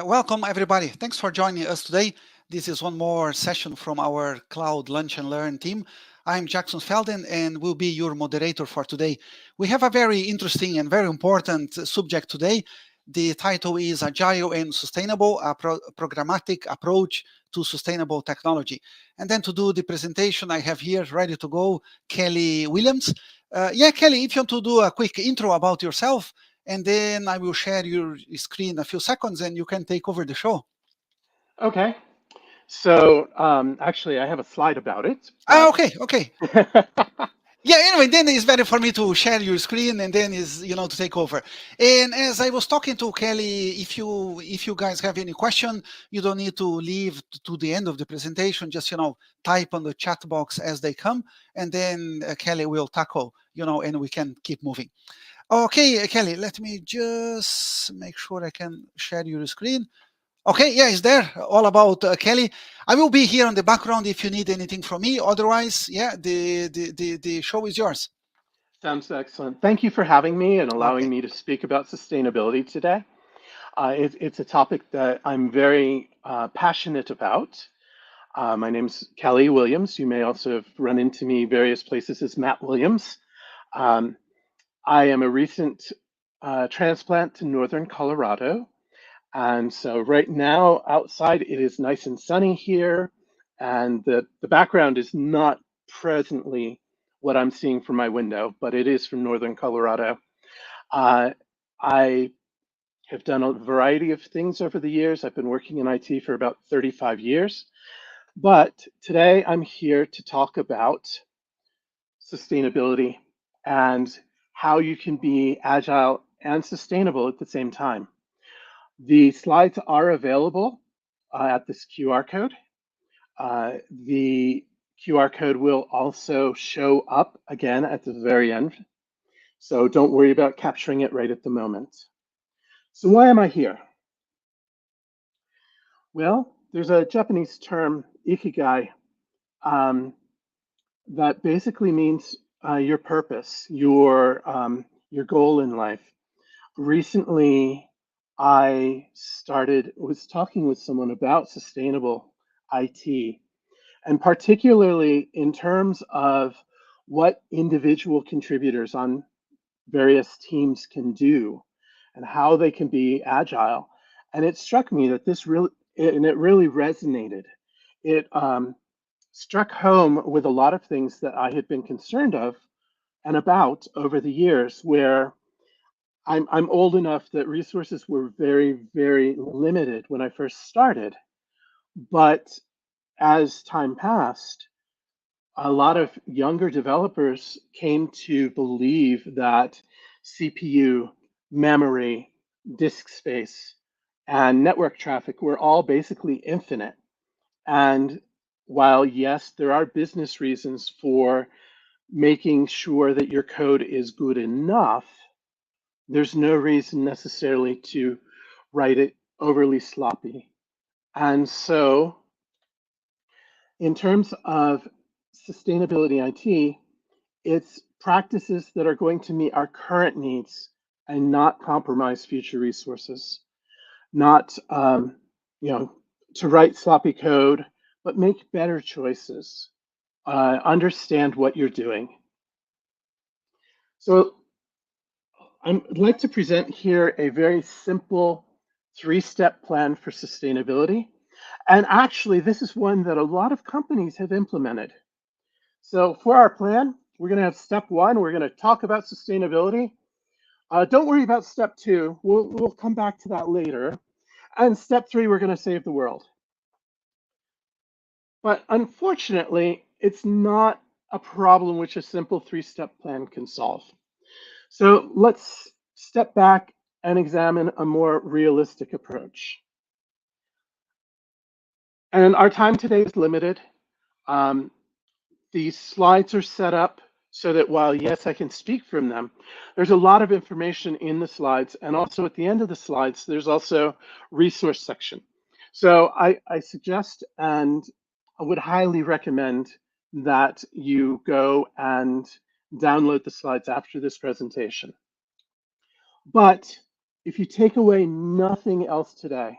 Welcome, everybody. Thanks for joining us today. This is one more session from our Cloud Lunch and Learn team. I'm Jackson Felden and will be your moderator for today. We have a very interesting and very important subject today. The title is Agile and Sustainable, a programmatic approach to sustainable technology. And then to do the presentation, I have here ready to go Kelly Williams. Kelly, if you want to do a quick intro about yourself, and then I will share your screen a few seconds and you can take over the show. Okay. Actually, I have a slide about it, Ah, but okay. Yeah, anyway, then it's better for me to share your screen and then is to take over. And as I was talking to Kelly, if you guys have any question, you don't need to leave to the end of the presentation. Just type on the chat box as they come, and then Kelly will tackle, and we can keep moving. Okay, Kelly, let me just make sure I can share your screen. Okay, yeah, it's there. All about Kelly. I will be here on the background if you need anything from me. Otherwise, yeah, the show is yours. sounds excellent. Thank you for having me and allowing Okay. me to speak about sustainability today. It's a topic that I'm very passionate about. My name's Kelly Williams. You may also have run into me various places as Matt Williams. Um, I am a recent transplant to Northern Colorado. And so right now outside it is nice and sunny here, and the background is not presently what I'm seeing from my window, but it is from Northern Colorado. Uh, I have done a variety of things over the years. I've been working in IT for about 35 years, but today I'm here to talk about sustainability and how you can be agile and sustainable at the same time. The slides are available at this QR code. The QR code will also show up again at the very end. So don't worry about capturing it right at the moment. So why am I here? Well, there's a Japanese term, ikigai, um, that basically means your purpose, your goal in life. Recently, was talking with someone about sustainable IT, and particularly in terms of what individual contributors on various teams can do and how they can be agile. And it struck me that it really resonated. It struck home with a lot of things that I had been concerned of and about over the years, where I'm old enough that resources were very, very limited when I first started. But as time passed, a lot of younger developers came to believe that CPU, memory, disk space, and network traffic were all basically infinite. And while, yes, there are business reasons for making sure that your code is good enough, there's no reason necessarily to write it overly sloppy. And so, in terms of sustainability IT, it's practices that are going to meet our current needs and not compromise future resources, not you know, to write sloppy code, but make better choices. Understand what you're doing. So I'd like to present here a very simple three-step plan for sustainability. And actually, this is one that a lot of companies have implemented. So for our plan, we're going to have step one. We're going to talk about sustainability. Don't worry about step two. We'll come back to that later. And step three, we're going to save the world. But unfortunately, it's not a problem which a simple three-step plan can solve. So let's step back and examine a more realistic approach. And our time today is limited. Um, these slides are set up so that while, yes, I can speak from them, there's a lot of information in the slides. And also at the end of the slides, there's also resource section. So I suggest and I would highly recommend that you go and download the slides after this presentation. But if you take away nothing else today,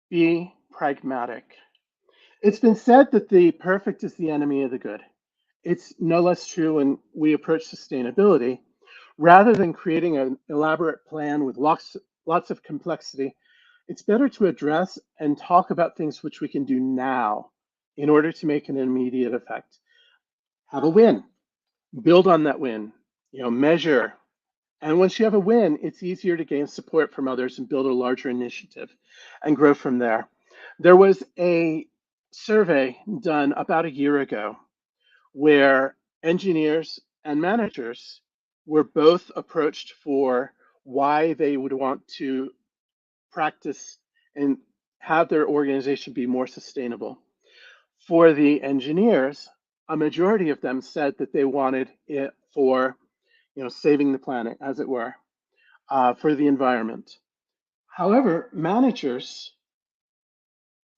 Be pragmatic. It's been said that the perfect is the enemy of the good. It's no less true when we approach sustainability. Rather than creating an elaborate plan with lots of complexity, it's better to address and talk about things which we can do now in order to make an immediate effect. Have a win, build on that win, measure. And once you have a win, it's easier to gain support from others and build a larger initiative and grow from there. There was a survey done about a year ago where engineers and managers were both approached for why they would want to practice and have their organization be more sustainable. For the engineers, a majority of them said that they wanted it for, saving the planet, as it were, for the environment. However, managers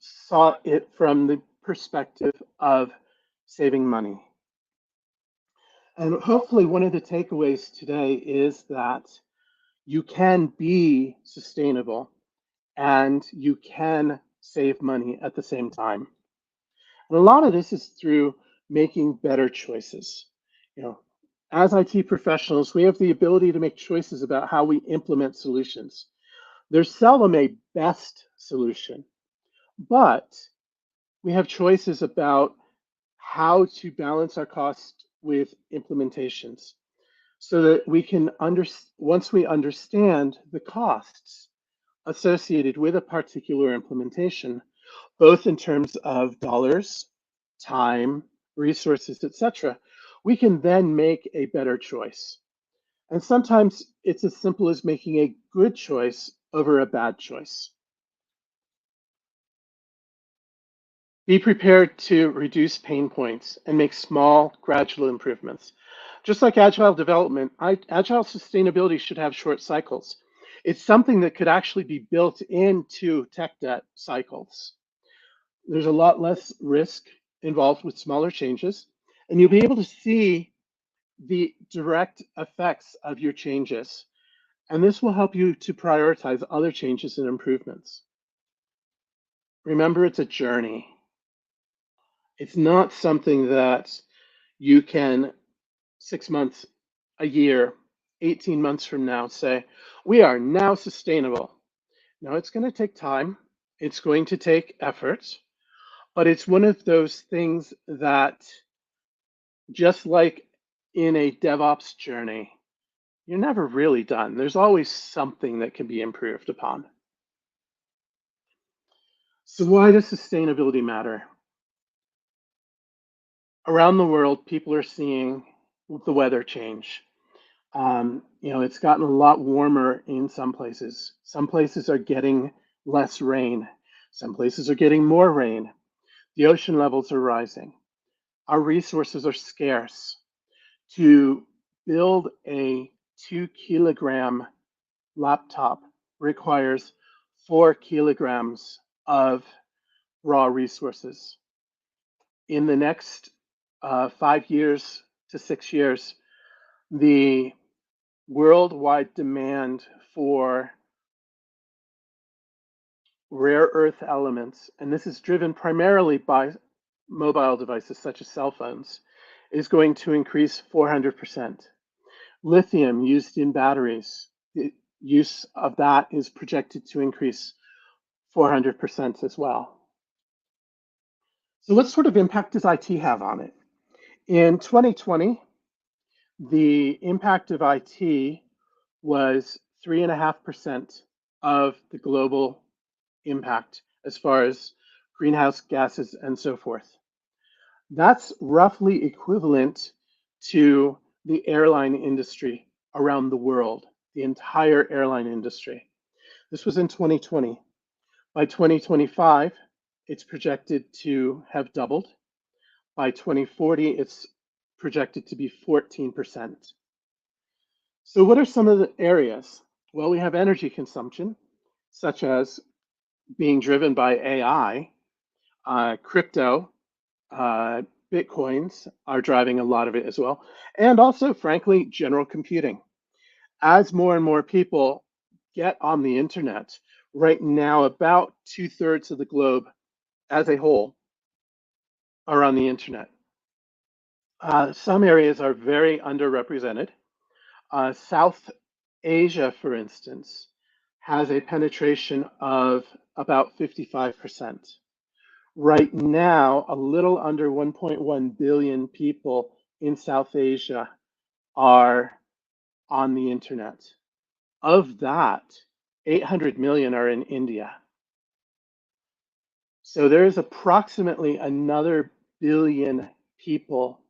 saw it from the perspective of saving money. And hopefully, one of the takeaways today is that you can be sustainable and you can save money at the same time. And a lot of this is through making better choices. You know, as IT professionals, we have the ability to make choices about how we implement solutions. There's seldom a best solution, but we have choices about how to balance our cost with implementations so that we can once we understand the costs associated with a particular implementation, both in terms of dollars, time, resources, etc., we can then make a better choice. And sometimes it's as simple as making a good choice over a bad choice. Be prepared to reduce pain points and make small, gradual improvements. Just like agile development, agile sustainability should have short cycles. It's something that could actually be built into tech debt cycles. There's a lot less risk involved with smaller changes, and you'll be able to see the direct effects of your changes. And this will help you to prioritize other changes and improvements. Remember, it's a journey. It's not something that you can 6 months, a year, 18 months from now say, we are now sustainable. Now, it's going to take time. It's going to take effort, but it's one of those things that, just like in a DevOps journey, you're never really done. There's always something that can be improved upon. So why does sustainability matter? Around the world, people are seeing the weather change. It's gotten a lot warmer in some places. Some places are getting less rain. Some places are getting more rain. The ocean levels are rising. Our resources are scarce. To build a 2 kilogram laptop requires 4 kilograms of raw resources. In the next 5 years to 6 years, the worldwide demand for rare earth elements, and this is driven primarily by mobile devices such as cell phones, is going to increase 400%. Lithium used in batteries, the use of that is projected to increase 400% as well. So what sort of impact does IT have on it? In 2020, the impact of IT was 3.5% of the global impact as far as greenhouse gases and so forth. That's roughly equivalent to the airline industry around the world, the entire airline industry. This was in 2020. By 2025, it's projected to have doubled. By 2040, it's projected to be 14%. So what are some of the areas? Well, we have energy consumption, such as being driven by AI, crypto, Bitcoins are driving a lot of it as well. And also, frankly, general computing. As more and more people get on the internet, Right now, about 2/3 of the globe as a whole are on the internet. Some areas are very underrepresented. South Asia, for instance, has a penetration of about 55%. Right now, a little under 1.1 billion people in South Asia are on the internet. Of that, 800 million are in India. So there is approximately another billion people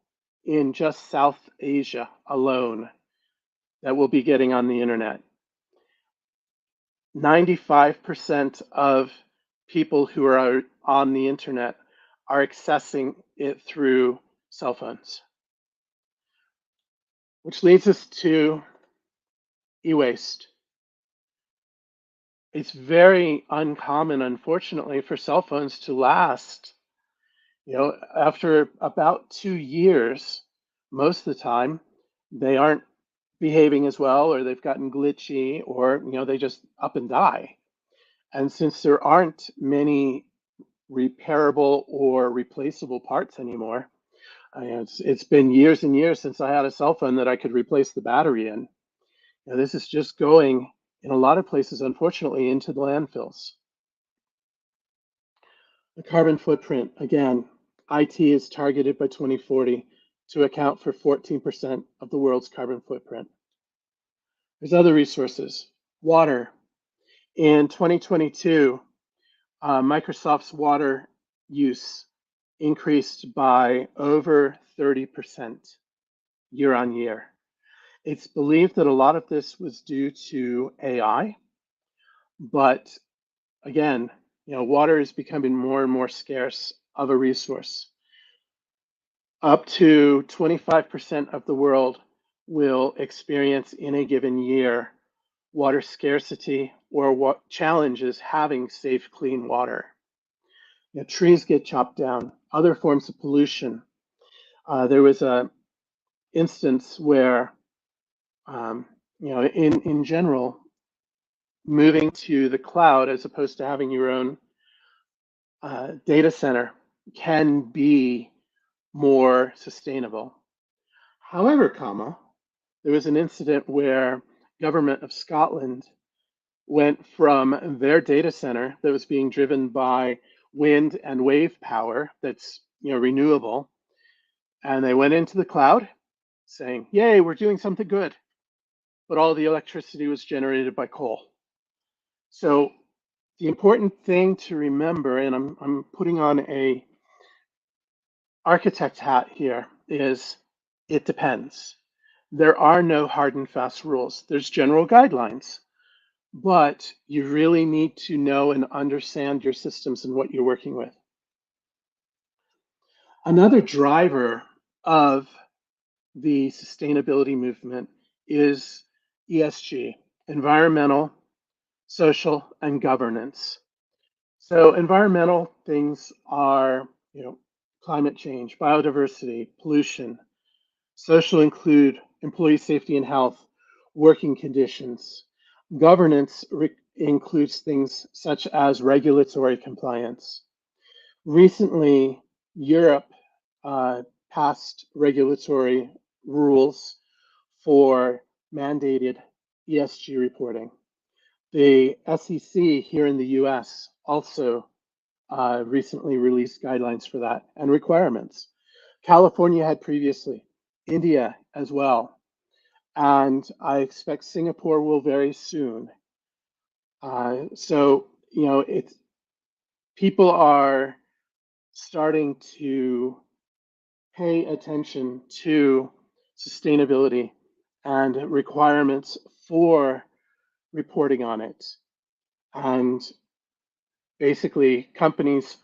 in just South Asia alone that will be getting on the internet. 95% of people who are on the internet are accessing it through cell phones, which leads us to e-waste. It's very uncommon, unfortunately, for cell phones to last. After about 2 years, most of the time, they aren't behaving as well, or they've gotten glitchy, or they just up and die. And since there aren't many repairable or replaceable parts anymore, it's been years and years since I had a cell phone that I could replace the battery in. This is just going in a lot of places, unfortunately, into the landfills. The carbon footprint, again, IT is targeted by 2040 to account for 14% of the world's carbon footprint. There's other resources. Water. In 2022, Microsoft's water use increased by over 30% year on year. It's believed that a lot of this was due to AI, but again, water is becoming more and more scarce of a resource. Up to 25% of the world will experience in a given year water scarcity or what challenges having safe, clean water. Trees get chopped down, other forms of pollution. There was a instance where, in general, moving to the cloud as opposed to having your own data center can be more sustainable. However, there was an incident where government of Scotland went from their data center that was being driven by wind and wave power that's renewable, and they went into the cloud saying, "Yay, we're doing something good," but all the electricity was generated by coal. So the important thing to remember, and I'm putting on a architect hat here, is it depends. There are no hard and fast rules. There's general guidelines, but you really need to know and understand your systems and what you're working with. Another driver of the sustainability movement is ESG, environmental, social, and governance. So environmental things are, climate change, biodiversity, pollution. Social include employee safety and health, working conditions. Governance includes things such as regulatory compliance. Recently, Europe passed regulatory rules for mandated ESG reporting. The SEC here in the US also recently released guidelines for that and requirements. California had previously, India as well, and I expect Singapore will very soon. So, people are starting to pay attention to sustainability and requirements for reporting on it. And basically, companies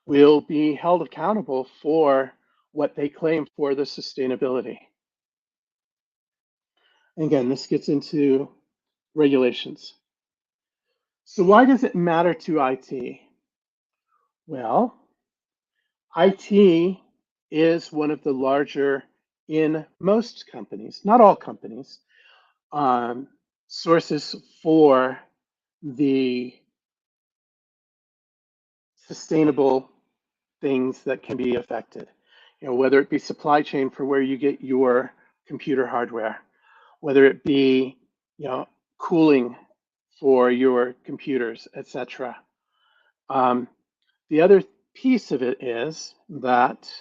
will be held accountable for what they claim for the sustainability. Again, this gets into regulations. So why does it matter to IT? Well, IT is one of the larger, in most companies, not all companies, sources for the sustainable things that can be affected. Whether it be supply chain for where you get your computer hardware, whether it be, cooling for your computers, etc. The other piece of it is that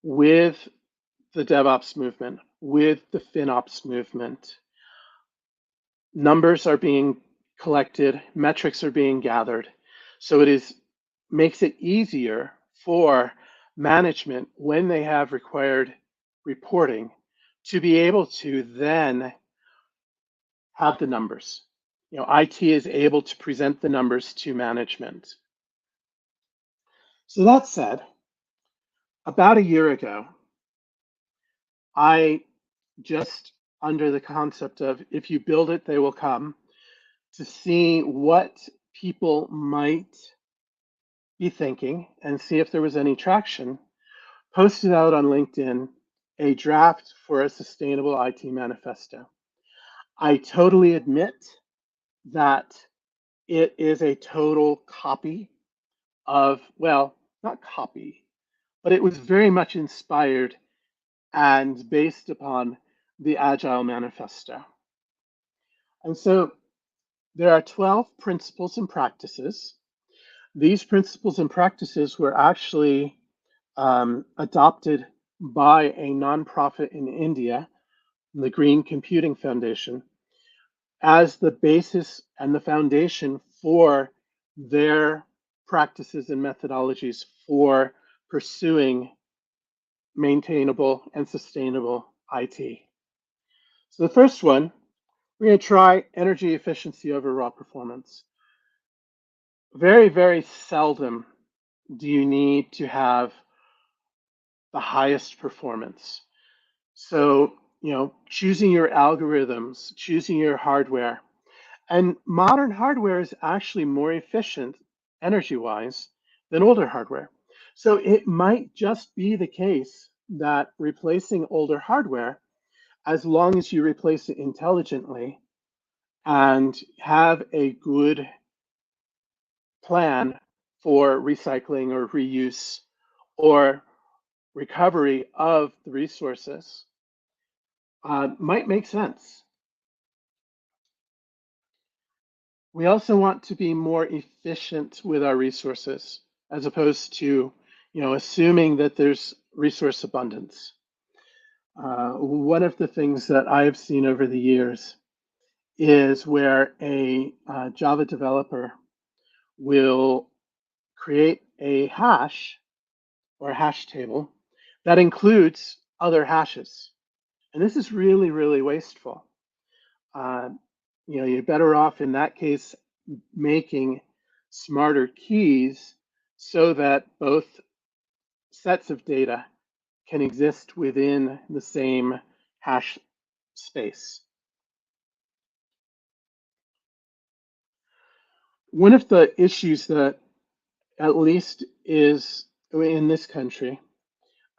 with the DevOps movement, with the FinOps movement, numbers are being collected, metrics are being gathered. So makes it easier for management when they have required reporting to be able to then have the numbers. IT is able to present the numbers to management. So that said, about a year ago, I just under the concept of if you build it, they will come, to see what people might be thinking and see if there was any traction, posted out on LinkedIn a draft for a sustainable IT manifesto. I totally admit that it is a total copy of, well, not copy, but it was very much inspired and based upon the Agile manifesto. And so there are 12 principles and practices. These principles and practices were actually adopted by a nonprofit in India, the Green Computing Foundation, as the basis and the foundation for their practices and methodologies for pursuing maintainable and sustainable IT. So the first one, we're going to try energy efficiency over raw performance. Very, very seldom do you need to have the highest performance. So, choosing your algorithms, choosing your hardware, and modern hardware is actually more efficient energy-wise than older hardware. So it might just be the case that replacing older hardware, as long as you replace it intelligently and have a good plan for recycling or reuse or recovery of the resources, might make sense. We also want to be more efficient with our resources as opposed to, assuming that there's resource abundance. One of the things that I have seen over the years is where a Java developer will create a hash or a hash table that includes other hashes. And this is really, really wasteful. You're better off in that case making smarter keys so that both sets of data can exist within the same hash space. One of the issues that at least is in this country,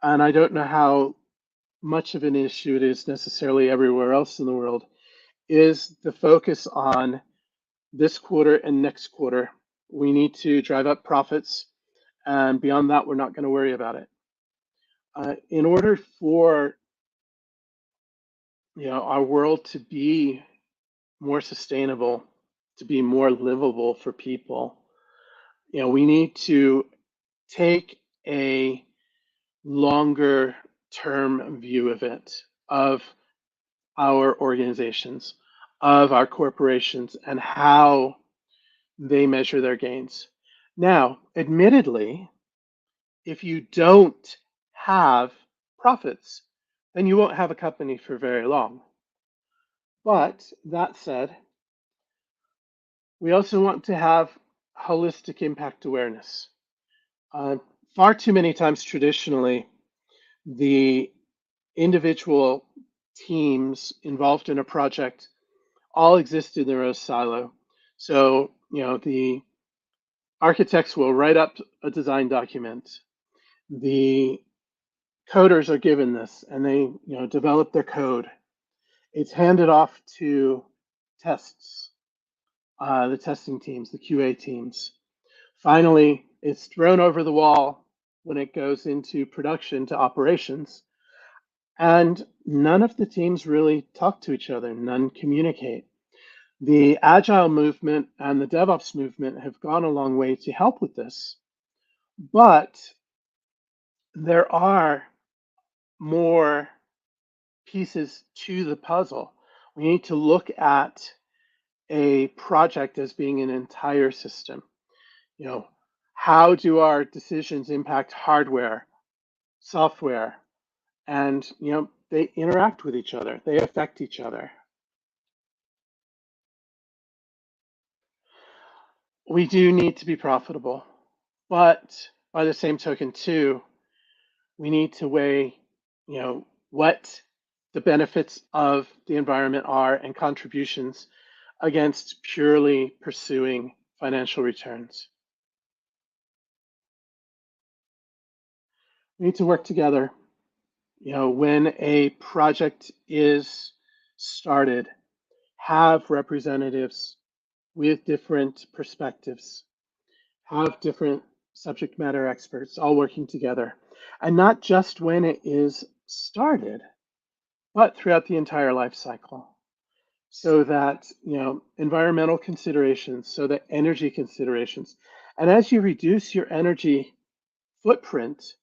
and I don't know how much of an issue it is necessarily everywhere else in the world, is the focus on this quarter and next quarter. We need to drive up profits, and beyond that, we're not going to worry about it. In order for our world to be more sustainable, to be more livable for people, we need to take a longer term view of it, of our organizations, of our corporations, and how they measure their gains. Now, admittedly, if you don't have profits, then you won't have a company for very long. But that said, we also want to have holistic impact awareness. Far too many times traditionally, the individual teams involved in a project all exist in their own silo. So, the architects will write up a design document. The coders are given this and they, develop their code. It's handed off to tests, the testing teams, the QA teams. Finally, it's thrown over the wall when it goes into production to operations. And none of the teams really talk to each other, none communicate. The Agile movement and the DevOps movement have gone a long way to help with this, but there are more pieces to the puzzle. We need to look at a project as being an entire system. You know, how do our decisions impact hardware, software, and they interact with each other, they affect each other. We do need to be profitable, but by the same token too, we need to weigh, what the benefits of the environment are and contributions against purely pursuing financial returns. We need to work together. When a project is started, have representatives with different perspectives, have different subject matter experts all working together, and not just when it is started, but throughout the entire life cycle. So that, environmental considerations, so that energy considerations. And as you reduce your energy footprint,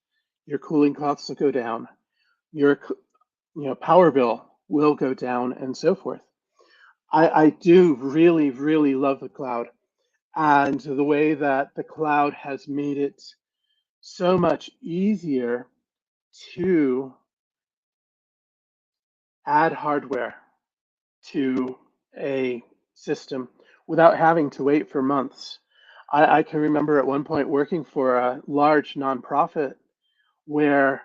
your cooling costs will go down, your power bill will go down, and so forth. I do really, really love the cloud and the way that the cloud has made it so much easier to add hardware to a system without having to wait for months. I can remember at one point working for a large nonprofit where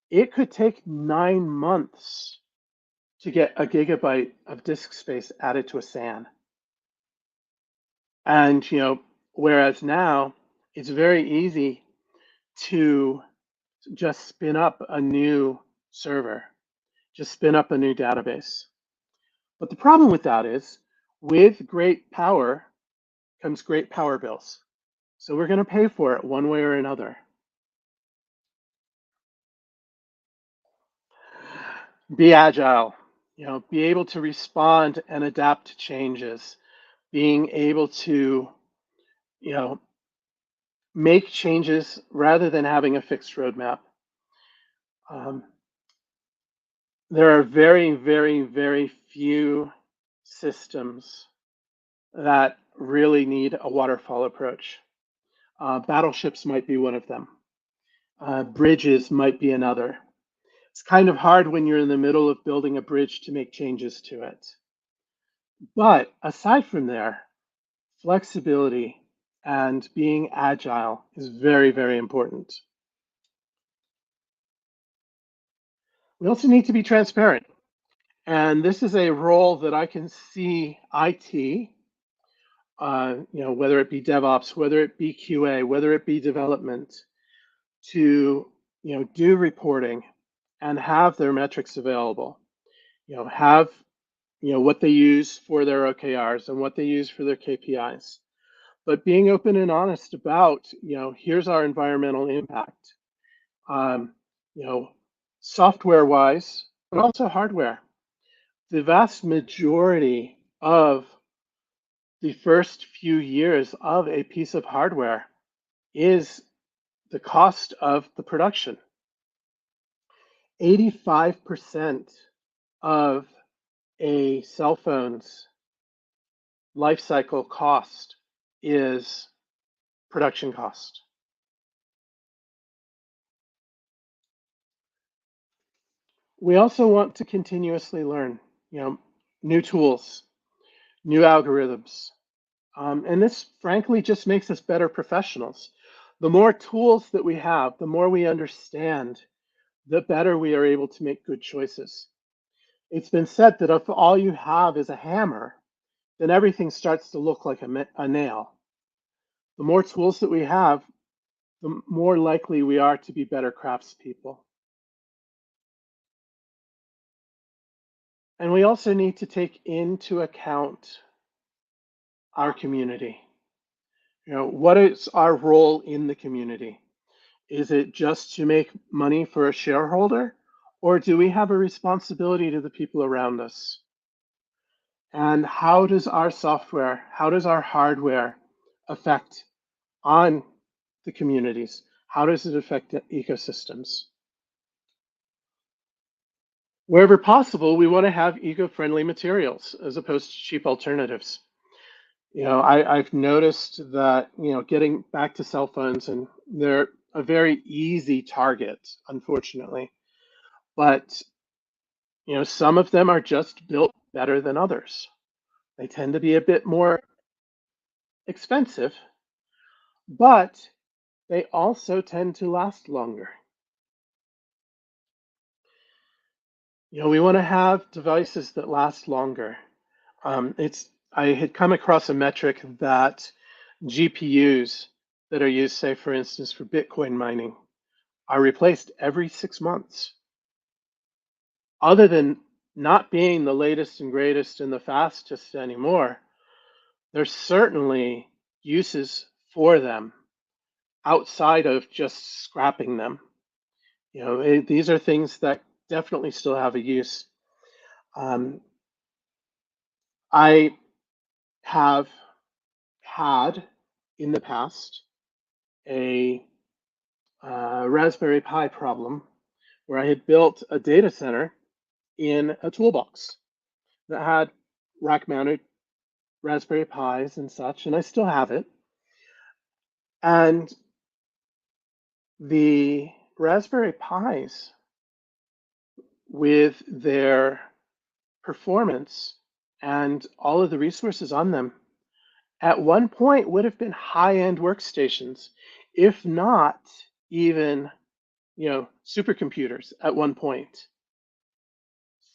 it could take 9 months to get a gigabyte of disk space added to a SAN. And, whereas now it's very easy to just spin up a new server, just spin up a new database. But the problem with that is with great power comes great power bills. So we're going to pay for it one way or another. Be agile, be able to respond and adapt to changes, being able to, make changes rather than having a fixed roadmap. There are very, very, very few systems that really need a waterfall approach. Battleships might be one of them. Bridges might be another. It's kind of hard when you're in the middle of building a bridge to make changes to it. But aside from there, flexibility and being agile is very, very important. We also need to be transparent. And this is a role that I can see IT, whether it be DevOps, whether it be QA, whether it be development, to do reporting and have their metrics available. Have what they use for their OKRs and what they use for their KPIs. But being open and honest about, here's our environmental impact, software wise, but also hardware. The vast majority of the first few years of a piece of hardware is the cost of the production. 85% of a cell phone's life cycle cost is production cost. We also want to continuously learn, new tools, new algorithms. And this, frankly, just makes us better professionals. The more tools that we have, the more we understand, the better we are able to make good choices. It's been said that if all you have is a hammer, then everything starts to look like a nail. The more tools that we have, the more likely we are to be better craftspeople. And we also need to take into account our community. What is our role in the community? Is it just to make money for a shareholder, or do we have a responsibility to the people around us? And how does our software, how does our hardware affect on the communities? How does it affect the ecosystems? Wherever possible, we want to have eco-friendly materials as opposed to cheap alternatives. I've noticed that, getting back to cell phones, and they're a very easy target, unfortunately. But, some of them are just built better than others. They tend to be a bit more expensive, but they also tend to last longer. We want to have devices that last longer. I had come across a metric that GPUs that are used, say, for instance, for Bitcoin mining, are replaced every 6 months. Other than not being the latest and greatest and the fastest anymore, there's certainly uses for them outside of just scrapping them. These are things that definitely still have a use. Um, I have had in the past a Raspberry Pi problem where I had built a data center in a toolbox that had rack mounted Raspberry Pis and such, and I still have it. And the Raspberry Pis, with their performance and all of the resources on them, at one point would have been high-end workstations, if not even, supercomputers at one point.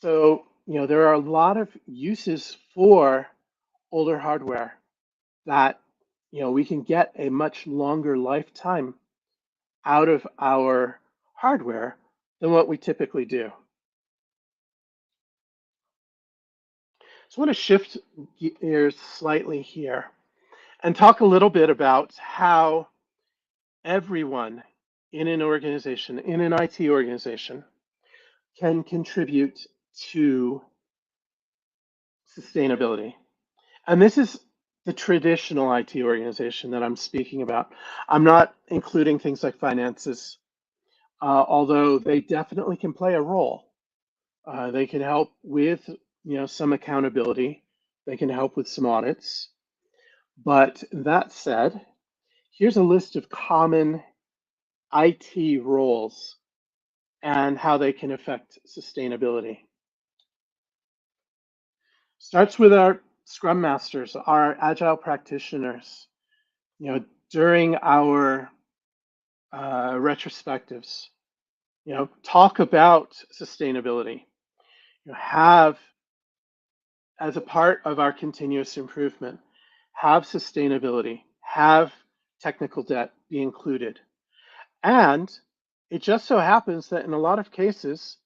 So, there are a lot of uses for older hardware that, we can get a much longer lifetime out of our hardware than what we typically do. So I want to shift gears slightly here and talk a little bit about how everyone in an organization, in an IT organization, can contribute to sustainability. And this is the traditional IT organization that I'm speaking about. I'm not including things like finances, although they definitely can play a role. They can help with, some accountability. They can help with some audits. But that said, here's a list of common IT roles and how they can affect sustainability. Starts with our Scrum Masters, our Agile practitioners. During our retrospectives, talk about sustainability. Have, as a part of our continuous improvement, have sustainability, have technical debt be included. And it just so happens that in a lot of cases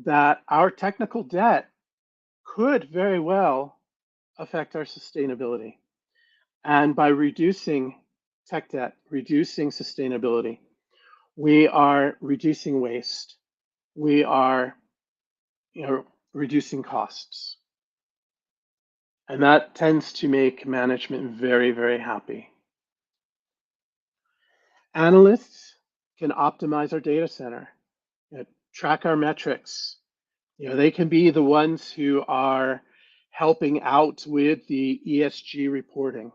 that our technical debt could very well affect our sustainability. And by reducing tech debt, reducing sustainability, we are reducing waste. We are, reducing costs. And that tends to make management very, very happy. Analysts can optimize our data center, track our metrics. They can be the ones who are helping out with the ESG reporting.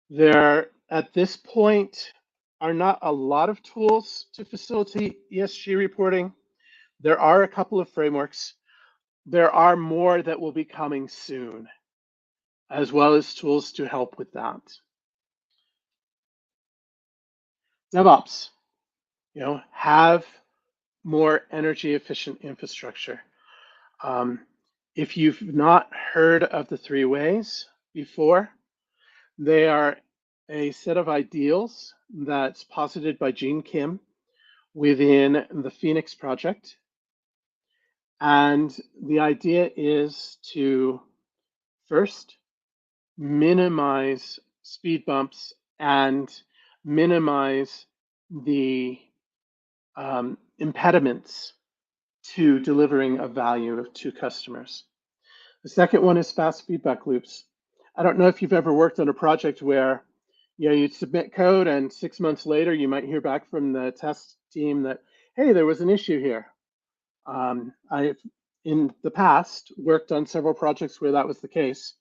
There, at this point, are not a lot of tools to facilitate ESG reporting. There are a couple of frameworks. There are more that will be coming soon, as well as tools to help with that. DevOps, have more energy efficient infrastructure. If you've not heard of the 3 ways before, they are a set of ideals that's posited by Gene Kim within the Phoenix project. And the idea is to first minimize speed bumps and minimize the impediments to delivering a value to customers. The second one is fast feedback loops. I don't know if you've ever worked on a project where you submit code and 6 months later you might hear back from the test team that, hey, there was an issue here. I've in the past worked on several projects where that was the case.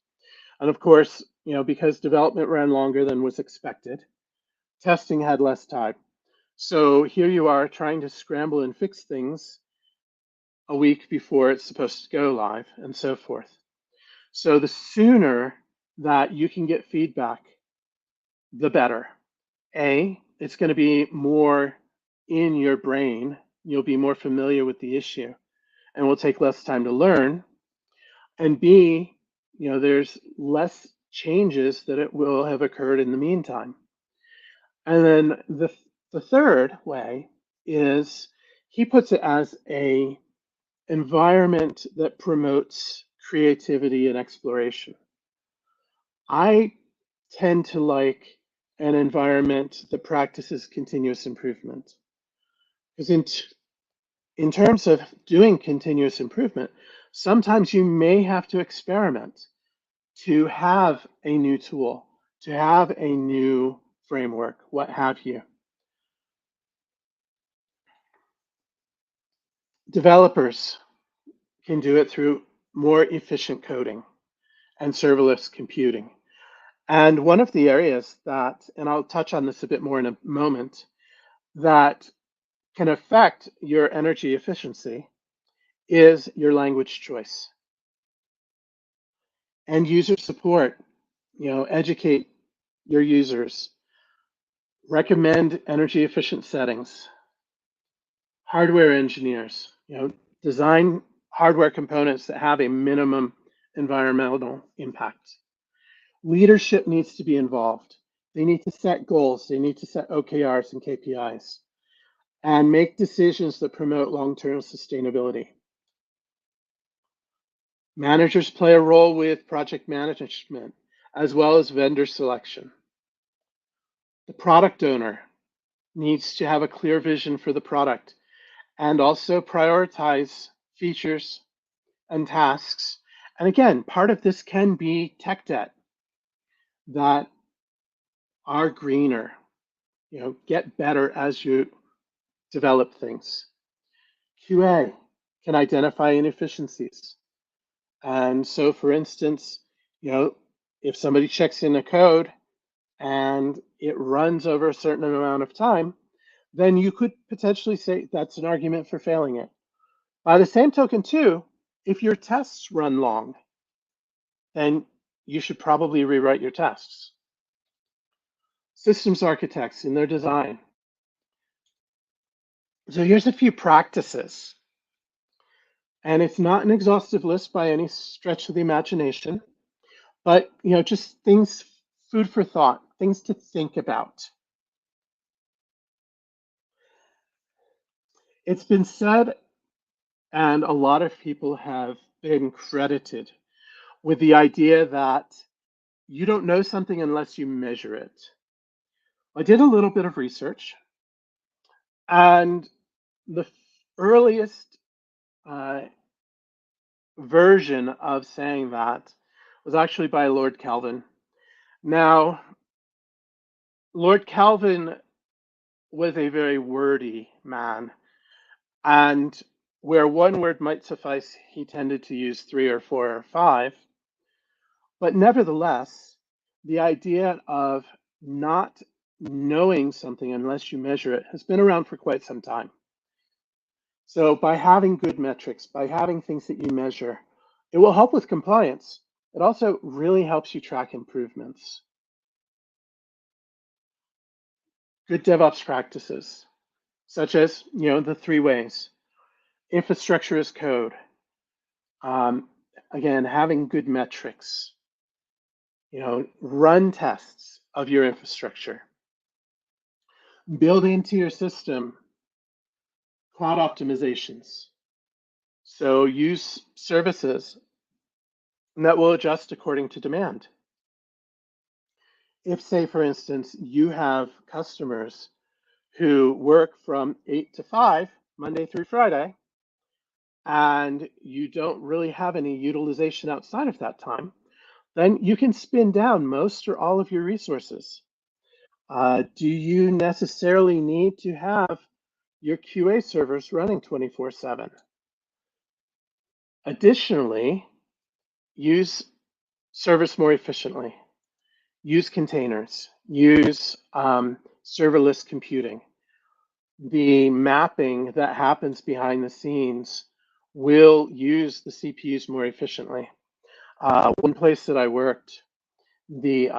And of course, because development ran longer than was expected, testing had less time. So here you are trying to scramble and fix things a week before it's supposed to go live and so forth. So the sooner that you can get feedback, the better. It's going to be more in your brain. You'll be more familiar with the issue and will take less time to learn. And B, there's less changes that it will have occurred in the meantime. And then the third way is he puts it as a environment that promotes creativity and exploration. I tend to like an environment that practices continuous improvement. Because in terms of doing continuous improvement, sometimes you may have to experiment to have a new tool, to have a new framework, what have you. Developers can do it through more efficient coding and serverless computing. And one of the areas that, and I'll touch on this a bit more in a moment, that can affect your energy efficiency is your language choice. And user support, educate your users, recommend energy efficient settings, hardware engineers, design hardware components that have a minimum environmental impact. Leadership needs to be involved. They need to set goals. They need to set OKRs and KPIs and make decisions that promote long-term sustainability. Managers play a role with project management as well as vendor selection. The product owner needs to have a clear vision for the product and also prioritize features and tasks. And again, part of this can be tech debt that are greener, get better as you develop things. QA can identify inefficiencies. And so, for instance, if somebody checks in a code and it runs over a certain amount of time, then you could potentially say that's an argument for failing it. By the same token, too, if your tests run long, then you should probably rewrite your tests. Systems architects in their design. So here's a few practices. And it's not an exhaustive list by any stretch of the imagination, but just things, food for thought, things to think about. It's been said, and a lot of people have been credited with the idea that you don't know something unless you measure it. I did a little bit of research, and the earliest version of saying that was actually by Lord Kelvin. Now, Lord Kelvin was a very wordy man, and where one word might suffice, he tended to use 3 or 4 or 5. But nevertheless, the idea of not knowing something unless you measure it has been around for quite some time. So by having good metrics, by having things that you measure, it will help with compliance. It also really helps you track improvements. Good DevOps practices, such as the 3 ways. Infrastructure as code. Again, having good metrics. Run tests of your infrastructure. Build into your system cloud optimizations. So use services that will adjust according to demand. if, say, for instance, you have customers who work from 8 to 5, Monday through Friday, and you don't really have any utilization outside of that time, then you can spin down most or all of your resources. Do you necessarily need to have your QA servers running 24/7? Additionally, use servers more efficiently. Use containers. Use serverless computing. The mapping that happens behind the scenes will use the CPUs more efficiently. One place that I worked, the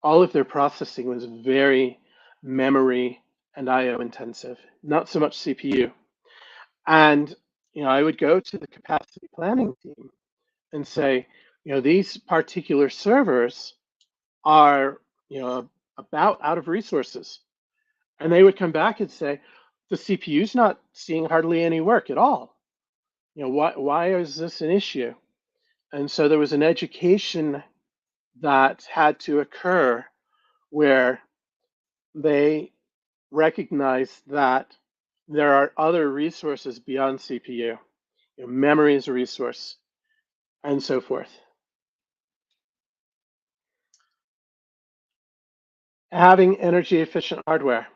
all of their processing was very memory and IO intensive, not so much CPU. And I would go to the capacity planning team and say, these particular servers are, about out of resources. And they would come back and say, the CPU's not seeing hardly any work at all. Why is this an issue? And so there was an education that had to occur where they recognize that there are other resources beyond CPU. Memory is a resource, and so forth. Having energy efficient hardware.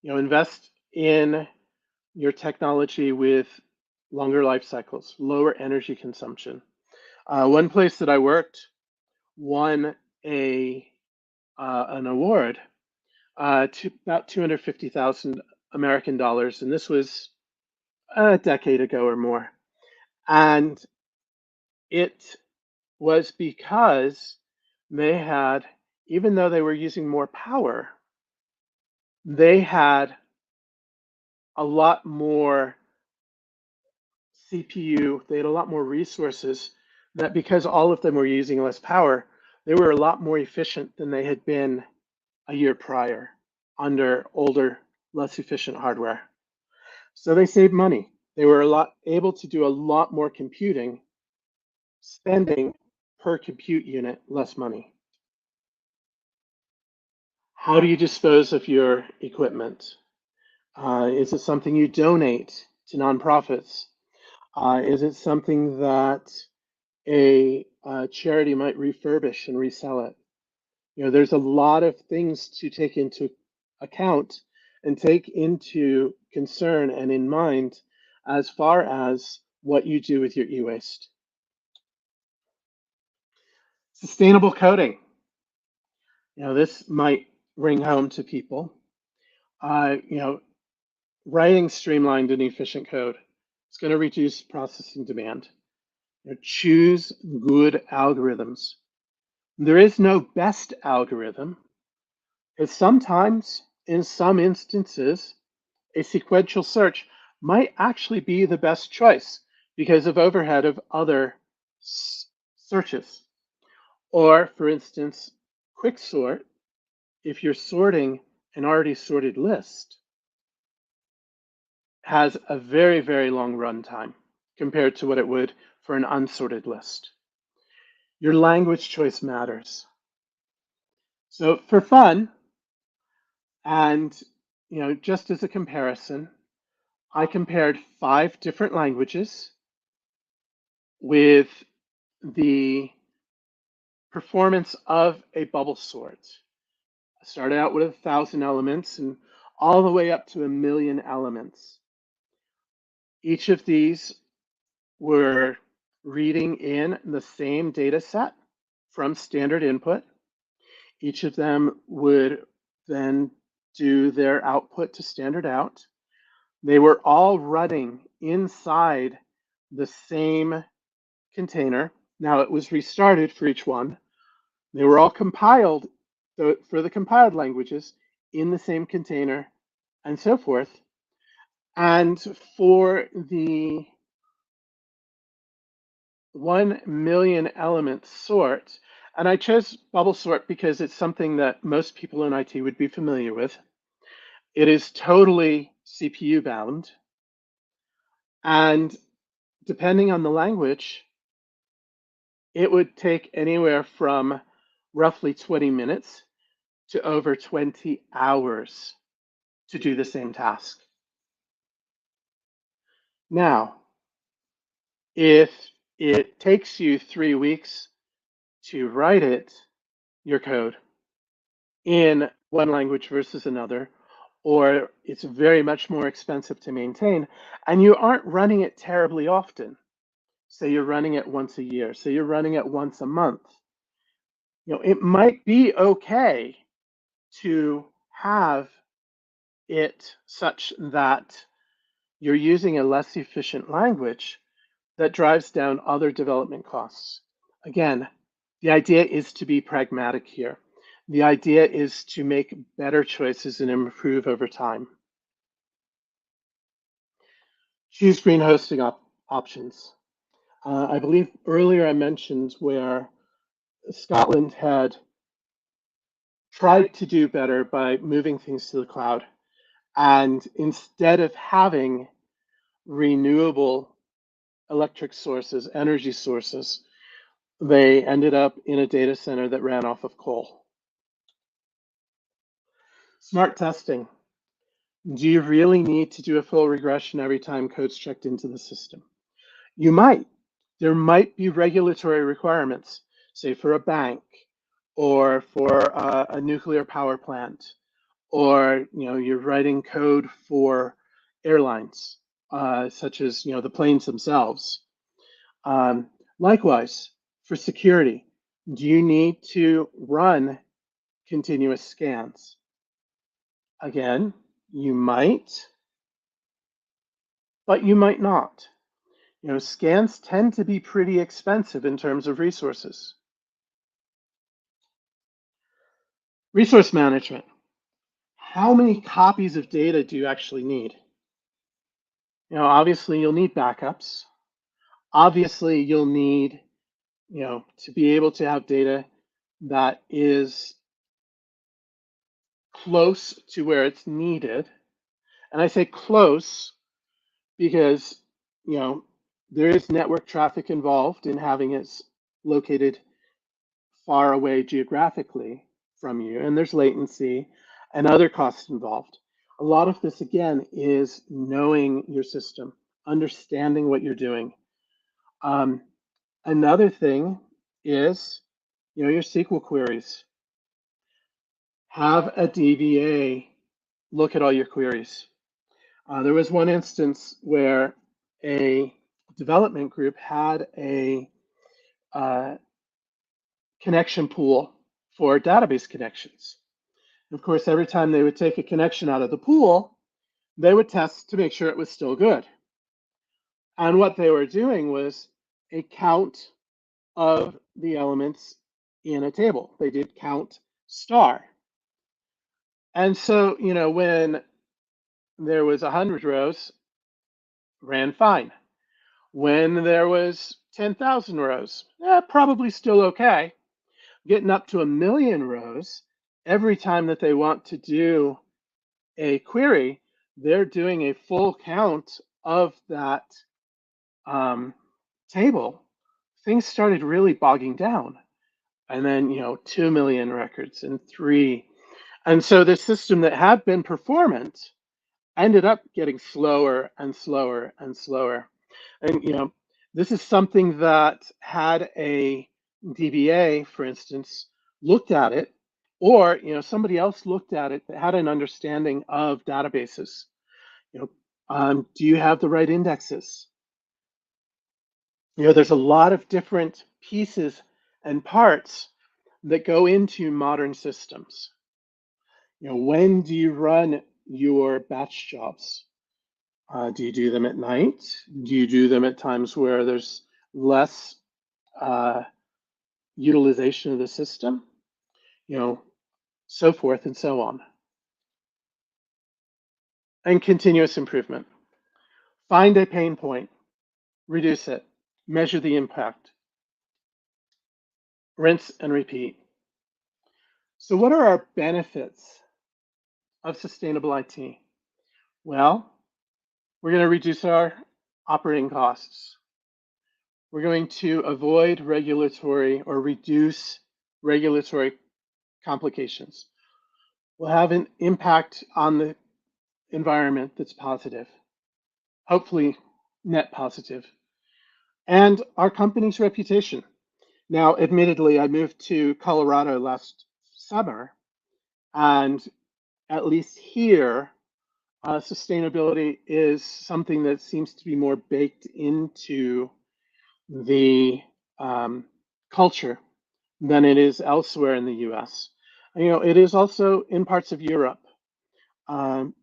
Invest in your technology with longer life cycles, lower energy consumption. One place that I worked won an award to about 250,000 American dollars, and this was a decade ago or more. And it was because they had, even though they were using more power, they had a lot more CPU, they had a lot more resources, that because all of them were using less power, they were a lot more efficient than they had been a year prior under older, less efficient hardware. So they saved money. They were able to do a lot more computing, spending per compute unit less money. How do you dispose of your equipment? Is it something you donate to nonprofits? Is it something that a charity might refurbish and resell it? There's a lot of things to take into account and take into concern and in mind as far as what you do with your e-waste. Sustainable coding. This might ring home to people. Writing streamlined and efficient code. It's going to reduce processing demand. Choose good algorithms. There is no best algorithm. It's sometimes, in some instances, a sequential search might actually be the best choice because of overhead of other searches. Or, for instance, quick sort, if you're sorting an already sorted list, has a very, very long runtime compared to what it would for an unsorted list. Your language choice matters. So for fun, and just as a comparison, I compared 5 different languages with the performance of a bubble sort. I started out with 1,000 elements and all the way up to 1,000,000 elements. Each of these were reading in the same data set from standard input. Each of them would then do their output to standard out. They were all running inside the same container. Now it was restarted for each one. They were all compiled for the compiled languages in the same container and so forth. And for the 1,000,000 element sort, and I chose bubble sort because it's something that most people in IT would be familiar with. It is totally CPU bound. And depending on the language, it would take anywhere from roughly 20 minutes to over 20 hours to do the same task. Now, if it takes you 3 weeks to write your code in one language versus another, or it's very much more expensive to maintain, and you aren't running it terribly often, say you're running it once a year, say you're running it once a month, it might be okay to have it such that you're using a less efficient language that drives down other development costs. Again, the idea is to be pragmatic here. The idea is to make better choices and improve over time. Choose green hosting options. I believe earlier I mentioned where Scotland had tried to do better by moving things to the cloud. And instead of having renewable electric sources, energy sources, they ended up in a data center that ran off of coal. Smart testing. Do you really need to do a full regression every time code's checked into the system? You might. There might be regulatory requirements, say for a bank or for a nuclear power plant, or you're writing code for airlines, such as the planes themselves. Likewise, for security, do you need to run continuous scans? Again, you might, but you might not. Scans tend to be pretty expensive in terms of resources. Resource management. How many copies of data do you actually need? Obviously you'll need backups. Obviously you'll need, to be able to have data that is close to where it's needed. And I say close because, there is network traffic involved in having it located far away geographically from you, and there's latency and other costs involved. A lot of this, again, is knowing your system, understanding what you're doing. Another thing is, your SQL queries. Have a DBA look at all your queries. There was one instance where a development group had a connection pool for database connections. Of course, every time they would take a connection out of the pool, they would test to make sure it was still good. And what they were doing was a count of the elements in a table. They did count star. And so, when there was 100 rows, ran fine. When there was 10,000 rows, probably still okay. Getting up to 1,000,000 rows, every time that they want to do a query, they're doing a full count of that table. Things started really bogging down. And then, 2 million records and 3. And so the system that had been performant ended up getting slower and slower and slower. And, this is something that had a DBA, for instance, looked at it, or, somebody else looked at it that had an understanding of databases. Do you have the right indexes? There's a lot of different pieces and parts that go into modern systems. When do you run your batch jobs? Do you do them at night? Do you do them at times where there's less utilization of the system? So forth and so on. And continuous improvement. Find a pain point, reduce it, measure the impact, rinse and repeat. So what are our benefits of sustainable IT? Well, we're going to reduce our operating costs. We're going to avoid regulatory or reduce regulatory complications. We'll have an impact on the environment that's positive, hopefully net positive, and our company's reputation. Now, admittedly, I moved to Colorado last summer, and at least here, sustainability is something that seems to be more baked into the culture than it is elsewhere in the US. It is also in parts of Europe. Um,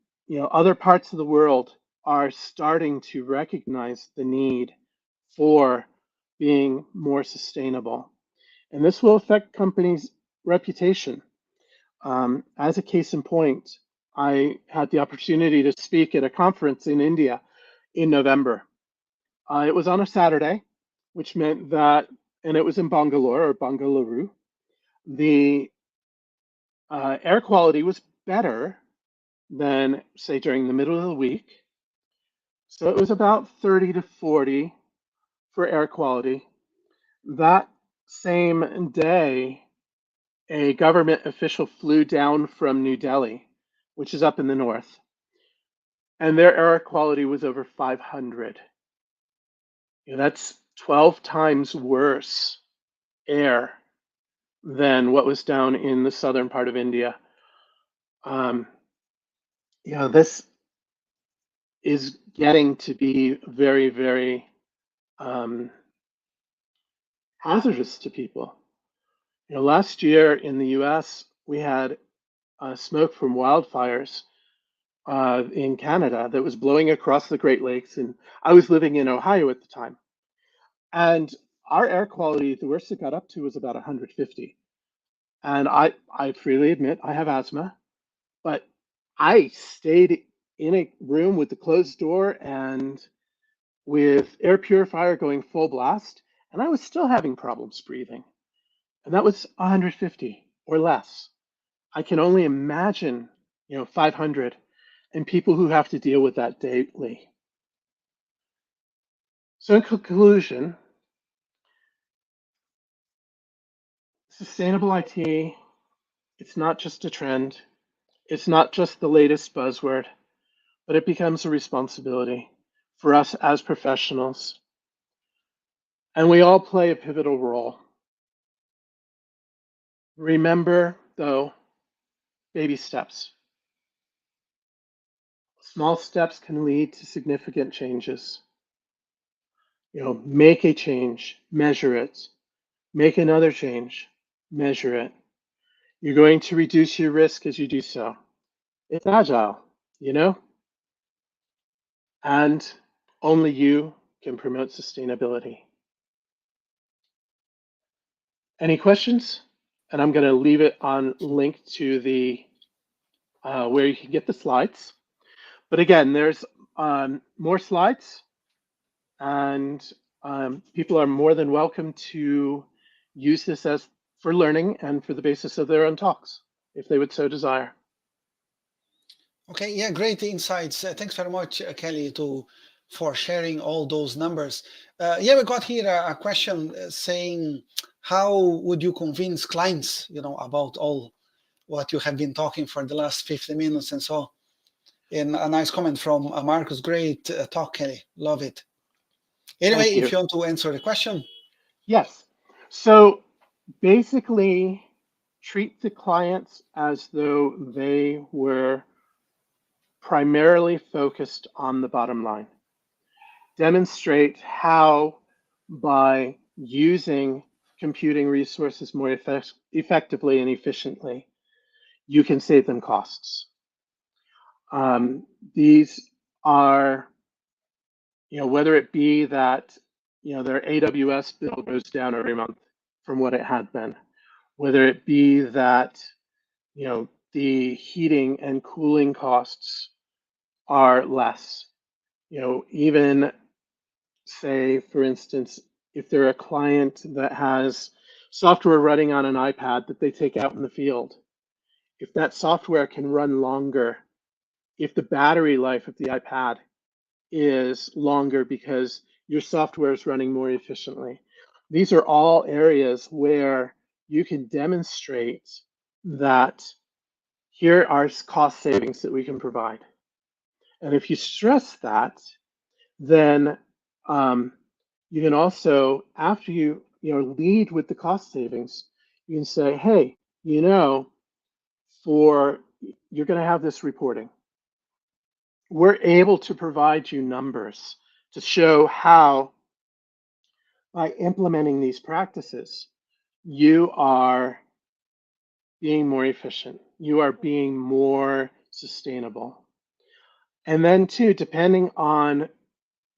Other parts of the world are starting to recognize the need for being more sustainable. And this will affect companies' reputation. As a case in point, I had the opportunity to speak at a conference in India in November. It was on a Saturday, which meant that, and it was in Bangalore or Bangalore, the air quality was better than, say, during the middle of the week. So it was about 30 to 40 for air quality. That same day, a government official flew down from New Delhi, which is up in the north, and their air quality was over 500. That's 12 times worse air than what was down in the southern part of India. Um, this is getting to be very, very um, hazardous to people. Last year in the US, we had smoke from wildfires in Canada that was blowing across the Great Lakes. And I was living in Ohio at the time. And our air quality, the worst it got up to was about 150. And I freely admit I have asthma, but I stayed in a room with the closed door and with air purifier going full blast, and I was still having problems breathing. And that was 150 or less. I can only imagine, 500 and people who have to deal with that daily. So in conclusion, sustainable IT, it's not just a trend. It's not just the latest buzzword, but it becomes a responsibility for us as professionals. And we all play a pivotal role. Remember, though, baby steps. Small steps can lead to significant changes. Make a change, measure it. Make another change, measure it. You're going to reduce your risk as you do so. It's agile, you know? And only you can promote sustainability. Any questions? And I'm going to leave it on link to the where you can get the slides. But again, there's more slides, and people are more than welcome to use this as for learning and for the basis of their own talks, if they would so desire. Okay, yeah, great insights. Thanks very much, Kelly, for sharing all those numbers. Yeah, we got here a question saying, how would you convince clients, about all what you have been talking for the last 50 minutes and so? And a nice comment from Marcus. Great talk, Kelly. Love it. Anyway, Thank if you. you want to answer the question. Yes. So basically, treat the clients as though they were primarily focused on the bottom line. Demonstrate how, by using computing resources more effectively and efficiently, you can save them costs. These are, whether it be that, their AWS bill goes down every month from what it had been, whether it be that, the heating and cooling costs are less, even say, for instance, if they're a client that has software running on an iPad that they take out in the field, if that software can run longer, if the battery life of the iPad is longer because your software is running more efficiently. These are all areas where you can demonstrate that here are cost savings that we can provide. And if you stress that, then you can also, after lead with the cost savings, you can say, hey, for you're going to have this reporting. We're able to provide you numbers to show how, by implementing these practices, you are being more efficient, you are being more sustainable. And then, too, depending on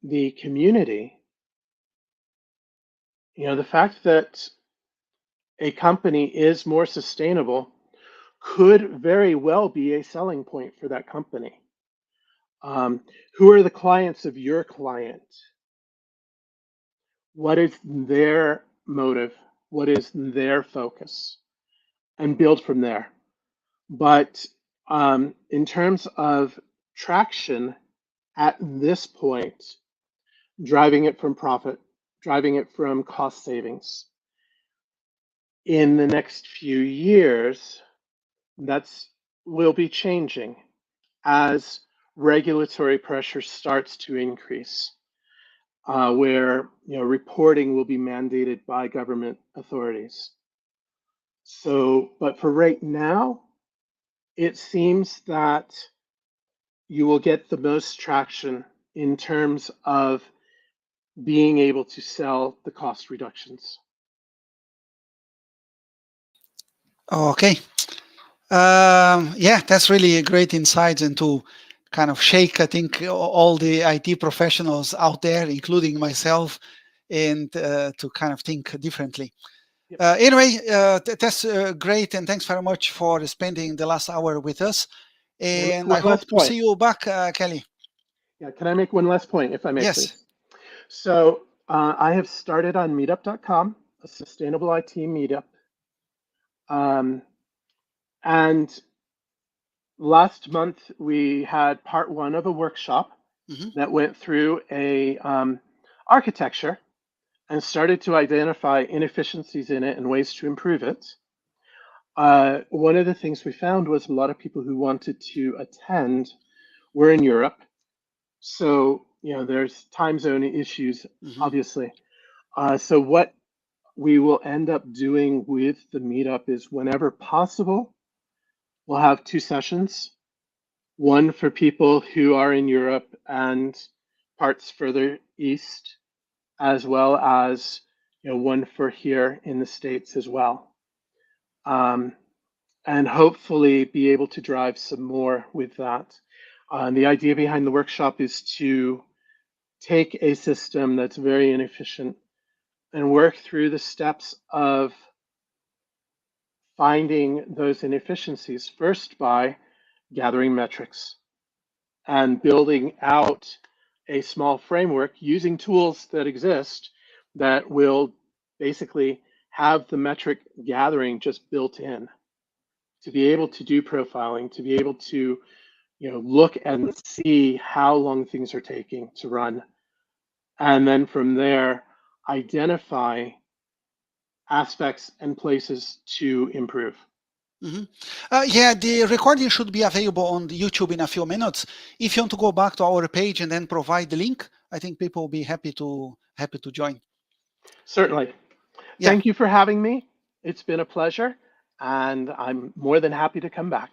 the community, the fact that a company is more sustainable could very well be a selling point for that company. Who are the clients of your client? What is their motive? What is their focus? And build from there. But in terms of traction at this point, driving it from profit, driving it from cost savings, in the next few years, that's will be changing as regulatory pressure starts to increase, where reporting will be mandated by government authorities. So, but for right now, it seems that you will get the most traction in terms of being able to sell the cost reductions. Okay. Yeah, that's really a great insight into kind of shake, I think, all the IT professionals out there, including myself, and to kind of think differently. Yep. Anyway, that's great, and thanks very much for spending the last hour with us. And I hope to see you back, Kelly. Yeah, can I make one last point, if I may, Yes. please? So I have started on meetup.com, a sustainable IT meetup. And last month, we had part one of a workshop that went through a architecture and started to identify inefficiencies in it and ways to improve it. One of the things we found was a lot of people who wanted to attend were in Europe. So, there's time zone issues, obviously. So what we will end up doing with the meetup is whenever possible, we'll have 2 sessions, one for people who are in Europe and parts further east, as well as one for here in the States as well. And hopefully be able to drive some more with that. The idea behind the workshop is to take a system that's very inefficient and work through the steps of finding those inefficiencies, first by gathering metrics and building out a small framework using tools that exist that will basically have the metric gathering just built in to be able to do profiling, to be able to look and see how long things are taking to run. And then from there, identify aspects and places to improve. Yeah, the recording should be available on the YouTube in a few minutes. If you want to go back to our page and then provide the link, I think people will be happy to join. Certainly. Yeah. Thank you for having me. It's been a pleasure, and I'm more than happy to come back.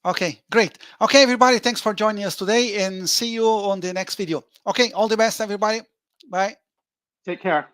Okay, great. Okay, everybody, thanks for joining us today, and see you on the next video. Okay, all the best, everybody. Bye. Take care.